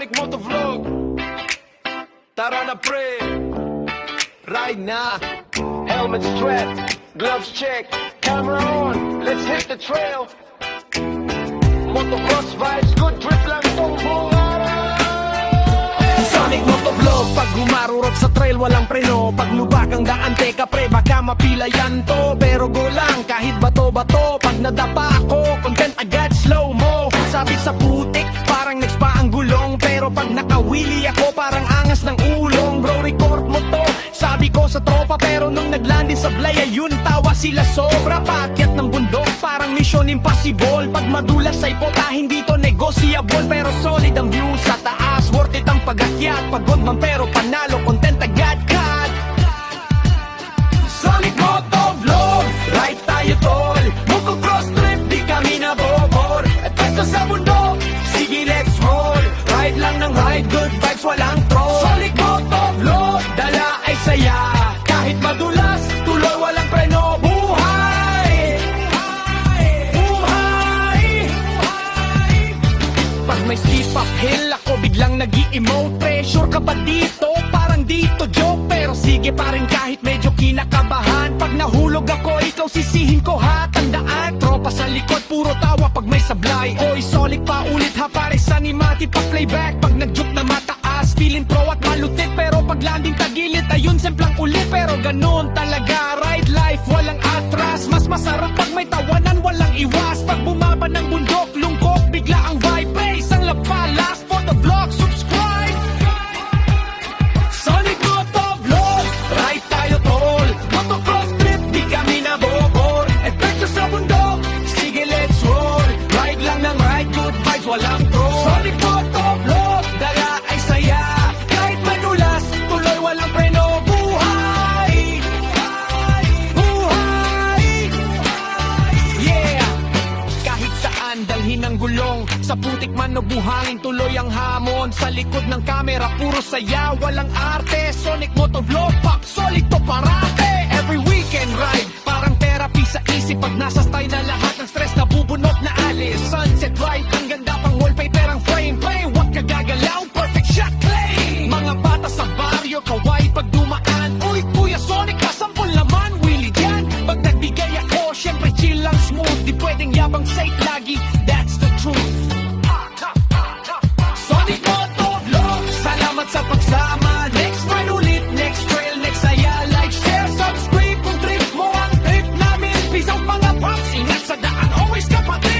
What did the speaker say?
Sonic Motovlog. Tara na pre, ride na. Helmet strap, gloves check, camera on, let's hit the trail. Motocross vibes, good trip lang tong buong araw. Sonic Motovlog, pag gumarurot sa trail walang preno. Pag lubak ang daan, teka pre, baka mapila yan to. Pero go lang, kahit bato-bato. Pag nadapa ako, content agad, slow mo. Sabit sa putik, parang next pa ang gulong. Pero pag nakawili ako, parang angas ng ulong. Bro, record mo to, sabi ko sa tropa. Pero nung naglandin sa Blaya, yun tawa sila sobra. Paakyat ng bundok, parang mission impossible. Pag madulas ay pota, hindi to negotiable. Pero solid ang view sa taas, worth it ang pag-akyat. Pagod man pero panalo, content agad cut. Sonic Motovlog, ride tayo tol. Motocross trip, di kami nabobor. At basta sa bundok, sige let's roll. Ride lang ng ride, good vibes, walang troll. Sonic Motovlog, dala ay saya. Kahit madulas, tuloy walang preno. Buhay! Buhay! Pag may steep uphill, ako biglang nag-i-emote. Pressure ka ba dito? Parang dito joke. Pero sige pa rin kahit medyo kinakabahan. Pag nahulog ako, ikaw sisihin ko ha. Tandaan, tropa sa likod, puro tawa pag may sablay. Oy, solid pa ulit ha, pare sa animati pa playback. Pag nag-juke na mataas, feeling pro at malutit. Pero pag landing tagilid, ayun semplang ulit. Pero ganun talaga, ride life, walang atras. Mas masarap pag may tawanan, walang iwas. Pag bumaba ng bundok, lungkot, bigla ang vibe. Isang lapa, last for the vlog, subscribe. Sonic Motovlog, ride tayo tol. Motocross trip, di kami nabobor. Epekto sa bundok, sige let's roll. Ride lang ng ride, good vibes, walang troll. Sonic Motovlog, dala ay saya. Kahit madulas, tuloy walang preno. Buhay! Buhay! Yeah! Kahit saan, dalhin ang gulong. Sa putik man o buhangin, tuloy ang hamon. Sa likod ng kamera, puro saya, walang arte. Sonic Motovlog, pop solid to parate. Every weekend ride, parang therapy sa isip. Pag nasa style na lahat ng stress na bubunot na alis. Sunset ride, ang ganda pang wallpaper ang frame. Play, wag ka gagalaw, perfect shot claim. Mga bata sa baryo, kawaii pag dumaan. Uy, Kuya Sonic, kasampol naman, Willie dyan. Pag nagbigay ako, syempre chill lang smooth. Di pwedeng yabang safe lagi, that's the truth. Sonic Motovlog, salamat sa pagsama. Next ride ulit, next trail, next saya. Like, share, subscribe kung trip mo ang trip namin. Peace out mga pops, ingat sa daan, always kapatid.